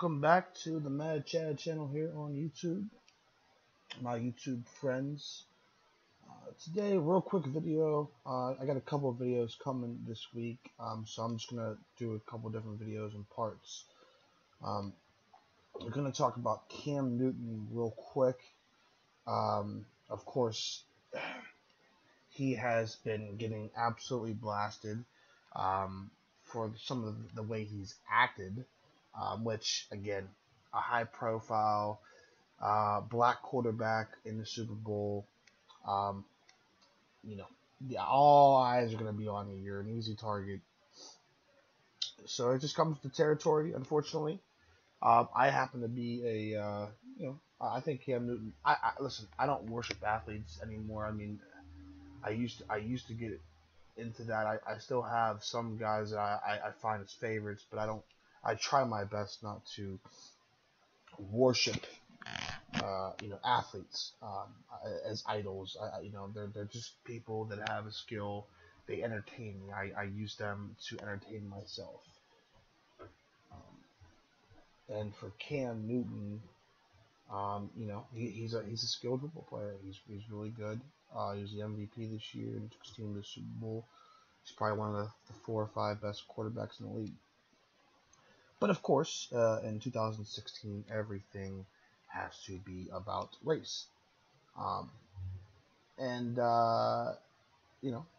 welcome back to the Mad Chad channel here on YouTube, my YouTube friends. Today, real quick video. I got a couple of videos coming this week, so I'm just gonna do a couple different videos in parts. We're gonna talk about Cam Newton real quick. Of course, he has been getting absolutely blasted for some of the way he's acted. Which, again, a high-profile black quarterback in the Super Bowl. All eyes are going to be on you. You're an easy target. So it just comes to territory, unfortunately. I happen to be I think Cam Newton. Listen. I don't worship athletes anymore. I mean, I used to get into that. I still have some guys that I find as favorites, but I try my best not to worship, athletes as idols. They're just people that have a skill. They entertain me. I use them to entertain myself. And for Cam Newton, he's a skilled football player. He's really good. He was the MVP this year and took his team to the Super Bowl. He's probably one of the 4 or 5 best quarterbacks in the league. But of course, in 2016, everything has to be about race,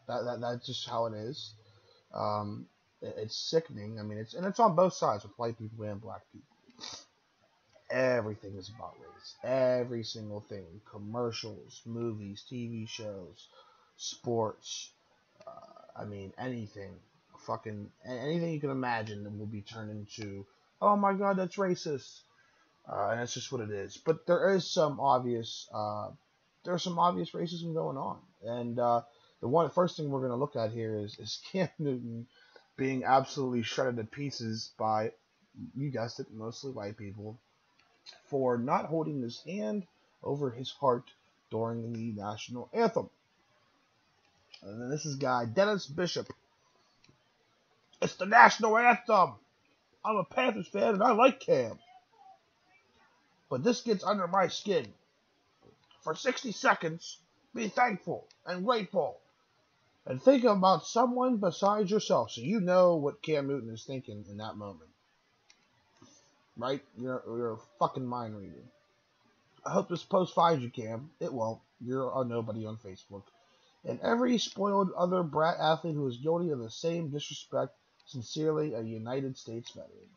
that's just how it is. It's sickening. I mean, it's on both sides with white people and black people. Everything is about race. Every single thing: commercials, movies, TV shows, sports. Anything. Anything you can imagine will be turned into, oh my god, that's racist, and that's just what it is. But there is some obvious racism going on, and the first thing we're going to look at here is Cam Newton being absolutely shredded to pieces by, you guessed it, mostly white people, for not holding his hand over his heart during the national anthem. And then this is guy Dennis Bishop. It's the national anthem. I'm a Panthers fan and I like Cam. But this gets under my skin. For 60 seconds, be thankful and grateful. And think about someone besides yourself so you know what Cam Newton is thinking in that moment. Right? You're a fucking mind reader. I hope this post finds you, Cam. It won't. You're a nobody on Facebook. And every spoiled other brat athlete who is guilty of the same disrespect, sincerely, a United States veteran.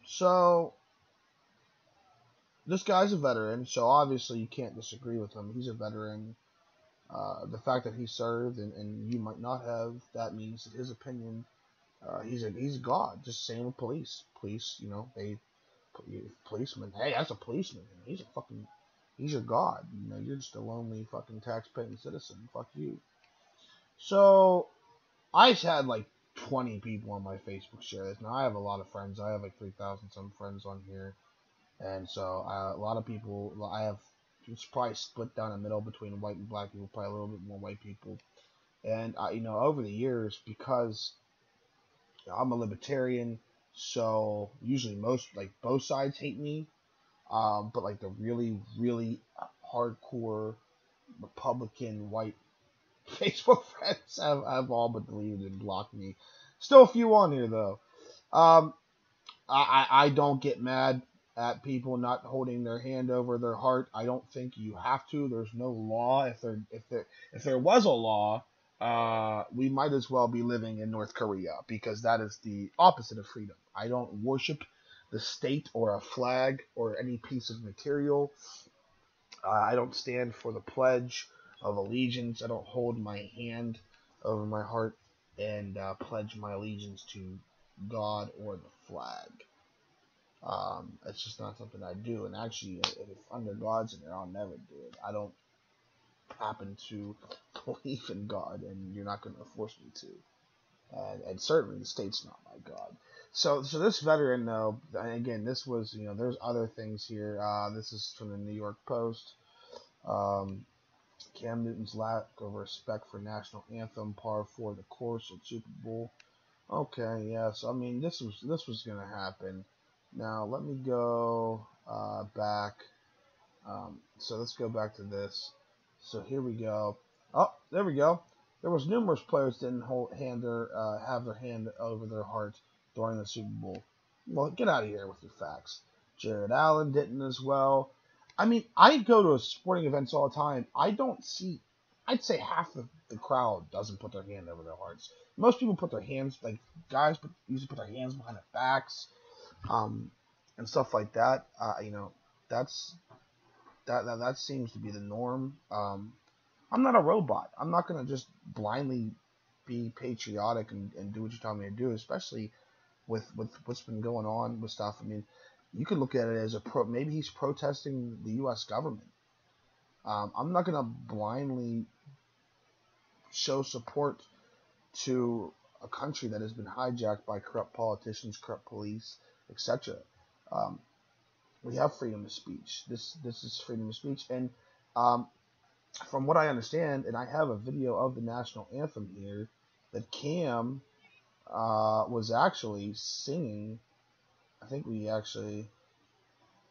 So, this guy's a veteran, so obviously you can't disagree with him. He's a veteran. The fact that he served and you might not have, that means that his opinion, he's God. Just same with police. Police, policeman. Hey, that's a policeman. He's your God. You're just a lonely fucking tax-paying citizen. Fuck you. So, I had like 20 people on my Facebook share this. Now, I have a lot of friends. I have like 3,000 some friends on here. And so, a lot of people, it's probably split down the middle between white and black people, probably a little bit more white people. And, over the years, because I'm a libertarian, so usually both sides hate me. But like the really, really hardcore Republican white Facebook friends have all but deleted and blocked me. Still a few on here though. I don't get mad at people not holding their hand over their heart. I don't think you have to. There's no law. If there was a law, we might as well be living in North Korea, because that is the opposite of freedom. I don't worship the state or a flag or any piece of material. I don't stand for the Pledge of Allegiance. I don't hold my hand over my heart and pledge my allegiance to God or the flag. It's just not something I do. And actually, if under God's in there, I'll never do it. I don't happen to believe in God, and you're not going to force me to. And certainly the state's not my God. So this veteran, though, and again, this was, there's other things here. This is from the New York Post. Cam Newton's lack of respect for national anthem, par for the course at Super Bowl. Okay, yeah. So I mean, this was gonna happen. Now let me go back. So let's go back to this. So here we go. Oh, there we go. There was numerous players didn't have their hand over their hearts during the Super Bowl. Well, get out of here with your facts. Jared Allen didn't as well. I mean, I go to sporting events all the time. I don't see. I'd say half the crowd doesn't put their hand over their hearts. Most people put their hands, like guys, usually put their hands behind their backs, um, and stuff like that. That's that seems to be the norm. I'm not a robot. I'm not gonna just blindly be patriotic and do what you tell me to do, especially with what's been going on with stuff. I mean, you could look at it as maybe he's protesting the U.S. government. I'm not gonna blindly show support to a country that has been hijacked by corrupt politicians, corrupt police, etc. Um, we have freedom of speech. This is freedom of speech, and um, from what I understand, and I have a video of the national anthem here, that Cam was actually singing. I think we actually.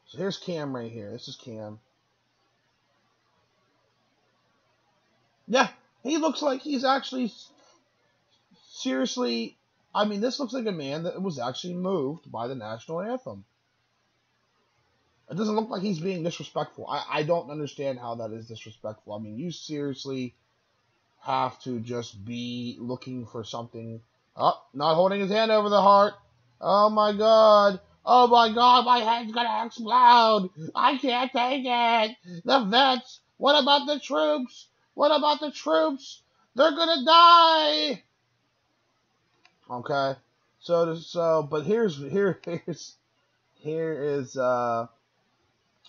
So here's Cam right here. This is Cam. Yeah, he looks like he's actually seriously. I mean, this looks like a man that was actually moved by the national anthem. It doesn't look like he's being disrespectful. I don't understand how that is disrespectful. I mean, you seriously have to just be looking for something. Oh, not holding his hand over the heart. Oh my god. Oh my god, my head's gonna explode. I can't take it. The vets. What about the troops? What about the troops? They're gonna die. Okay. But here is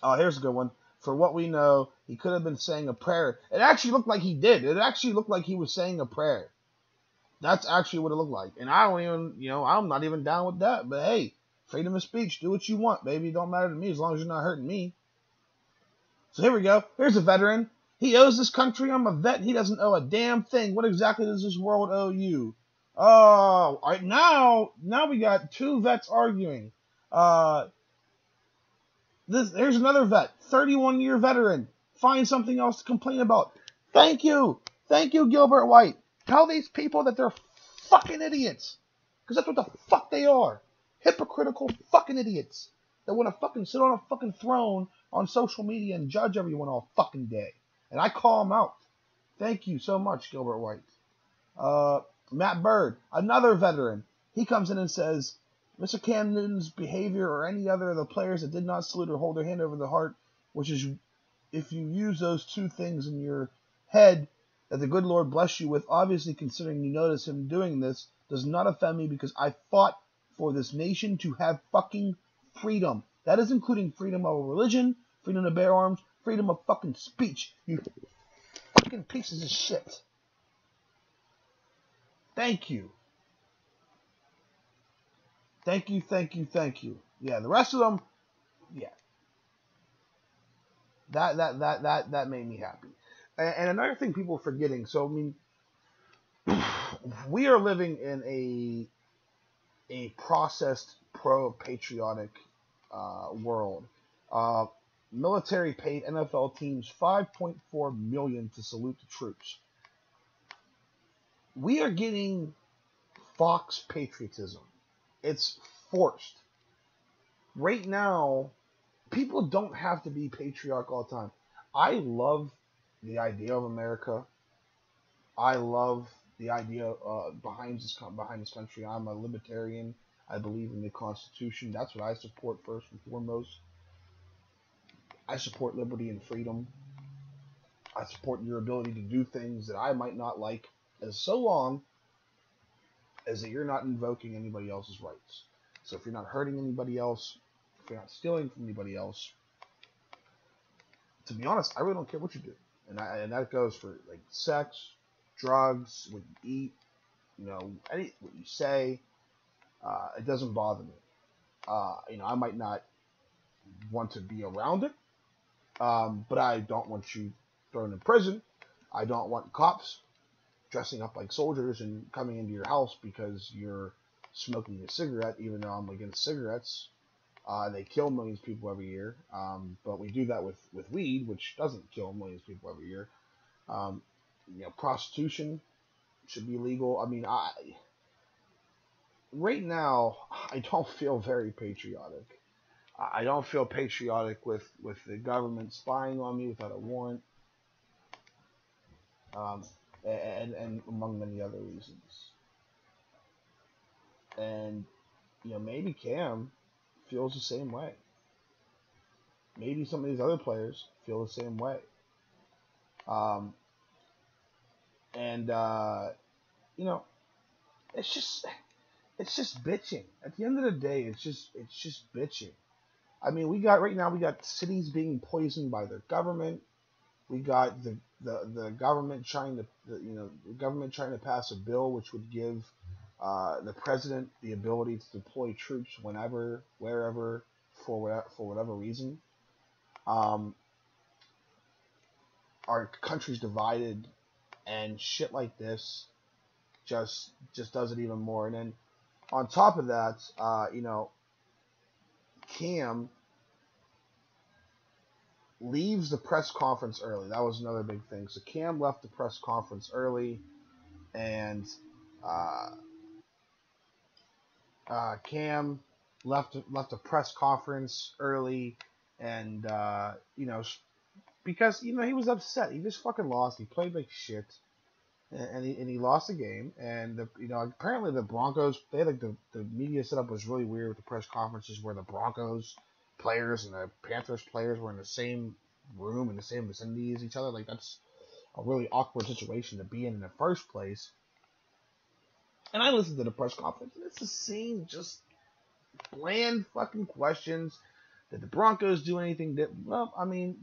oh, here's a good one. For what we know, he could have been saying a prayer. It actually looked like he did. It actually looked like he was saying a prayer. That's actually what it looked like. And I don't even, I'm not even down with that. But hey, freedom of speech. Do what you want, baby. It don't matter to me as long as you're not hurting me. So here we go. Here's a veteran. He owes this country. I'm a vet. He doesn't owe a damn thing. What exactly does this world owe you? Oh, all right. Now we got two vets arguing. Here's another vet, 31-year veteran. Find something else to complain about. Thank you, Gilbert White. Tell these people that they're fucking idiots, because that's what the fuck they are. Hypocritical fucking idiots that want to fucking sit on a fucking throne on social media and judge everyone all fucking day. And I call them out. Thank you so much, Gilbert White. Matt Bird, another veteran. He comes in and says, Mr. Cam Newton's behavior or any other of the players that did not salute or hold their hand over the heart, which is, if you use those two things in your head that the good Lord bless you with, obviously considering you notice him doing this, does not offend me because I fought for this nation to have fucking freedom. That is including freedom of religion, freedom to bear arms, freedom of fucking speech. You fucking pieces of shit. Thank you. Thank you. Yeah, the rest of them, yeah. That made me happy. And another thing people are forgetting, so I mean, we are living in a processed pro-patriotic world. Military paid NFL teams $5.4 million to salute the troops. We are getting Fox patriotism. It's forced. Right now, people don't have to be patriotic all the time. I love the idea of America. I love the idea behind this country. I'm a libertarian. I believe in the Constitution. That's what I support first and foremost. I support liberty and freedom. I support your ability to do things that I might not like, as so long as that you're not invoking anybody else's rights. So if you're not hurting anybody else, if you're not stealing from anybody else, to be honest, I really don't care what you do. And that goes for like sex, drugs, what you eat, what you say. It doesn't bother me. I might not want to be around it, but I don't want you thrown in prison. I don't want cops dressing up like soldiers and coming into your house because you're smoking a cigarette, even though I'm against cigarettes. They kill millions of people every year, but we do that with weed, which doesn't kill millions of people every year. Um, prostitution should be legal. I mean, right now I don't feel very patriotic. I don't feel patriotic with the government spying on me without a warrant, um, and among many other reasons. And maybe Cam feels the same way. Maybe some of these other players feel the same way. Um, and it's just bitching. At the end of the day, it's just bitching. I mean, we got cities being poisoned by their government. We got the government trying to pass a bill which would give the president the ability to deploy troops whenever, wherever, for whatever reason. Our country's divided, and shit like this just does it even more. And then on top of that, Cam leaves the press conference early. That was another big thing. So Cam left the press conference early, and Cam left the press conference early, and because he was upset. He just fucking lost. He played like shit, and he lost the game. And apparently the Broncos, they had the media setup was really weird with the press conferences where the Broncos players and the Panthers players were in the same room in the same vicinity as each other. Like, that's a really awkward situation to be in the first place. And I listened to the press conference, and it's the same, just bland fucking questions. Did the Broncos do anything that? Well, I mean,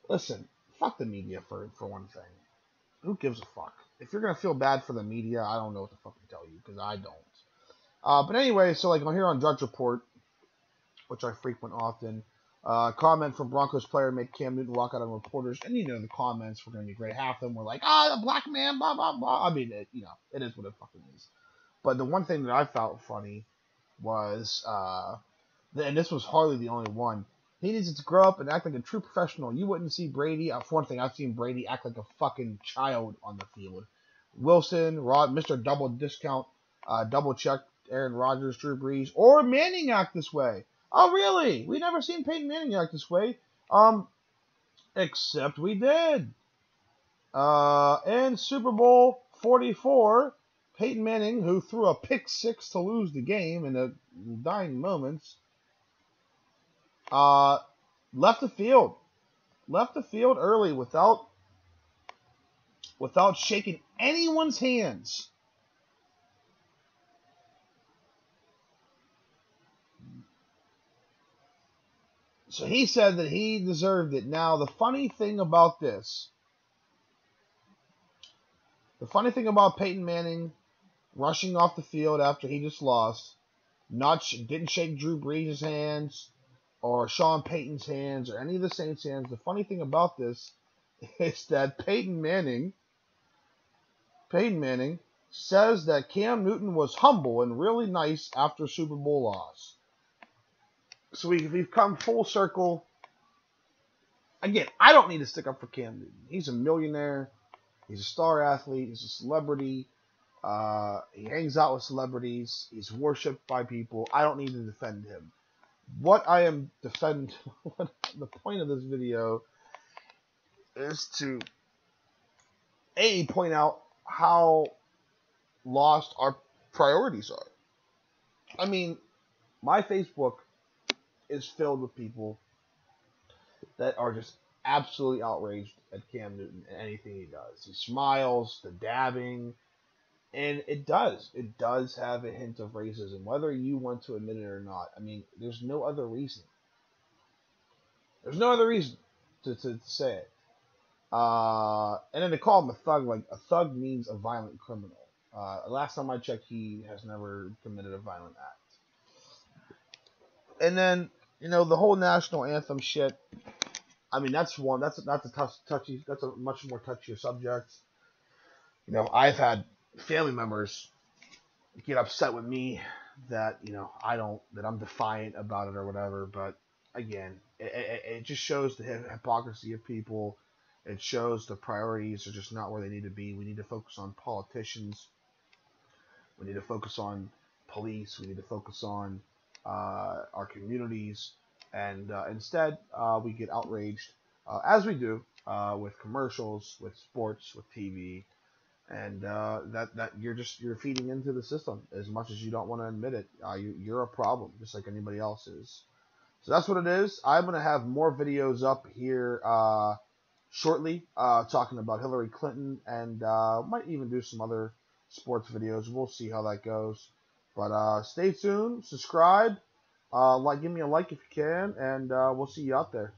listen, fuck the media for one thing. Who gives a fuck? If you're gonna feel bad for the media, I don't know what to fucking tell you, because I don't. But anyway, so like I'm here on Drudge Report, which I frequent often. Comment from Broncos player made Cam Newton walk out on reporters, and the comments were going to be great. Half of them were like, the black man, blah, blah, blah. I mean, it is what it fucking is. But the one thing that I found funny was, and this was hardly the only one, he needs to grow up and act like a true professional. You wouldn't see Brady, for one thing, I've seen Brady act like a fucking child on the field. Wilson, Mr. Double Discount, double check, Aaron Rodgers, Drew Brees, or Manning act this way. Oh, really? We never seen Peyton Manning act this way. Except we did. In Super Bowl 44, Peyton Manning, who threw a pick six to lose the game in the dying moments, left the field. Left the field early without shaking anyone's hands. So he said that he deserved it. Now, the funny thing about Peyton Manning rushing off the field after he just lost, didn't shake Drew Brees' hands or Sean Payton's hands or any of the Saints' hands. The funny thing about this is that Peyton Manning says that Cam Newton was humble and really nice after Super Bowl loss. So we've come full circle. Again, I don't need to stick up for Cam Newton. He's a millionaire. He's a star athlete. He's a celebrity. He hangs out with celebrities. He's worshipped by people. I don't need to defend him. What I am defending, the point of this video is to point out how lost our priorities are. I mean, my Facebook is filled with people that are just absolutely outraged at Cam Newton and anything he does. He smiles, the dabbing, and it does have a hint of racism, whether you want to admit it or not. I mean, there's no other reason. There's no other reason to say it. And then to call him a thug, like a thug means a violent criminal. Last time I checked, he has never committed a violent act. And then, the whole national anthem shit. I mean, that's a much more touchier subject. I've had family members get upset with me that that I'm defiant about it or whatever. But again, it just shows the hypocrisy of people. It shows the priorities are just not where they need to be. We need to focus on politicians. We need to focus on police. We need to focus on our communities. And instead, we get outraged, as we do, with commercials, with sports, with TV, and that you're feeding into the system as much as you don't want to admit it. You're a problem, just like anybody else is. So that's what it is. I'm gonna have more videos up here shortly, talking about Hillary Clinton, and might even do some other sports videos. We'll see how that goes. But stay tuned, subscribe, give me a like if you can, and we'll see you out there.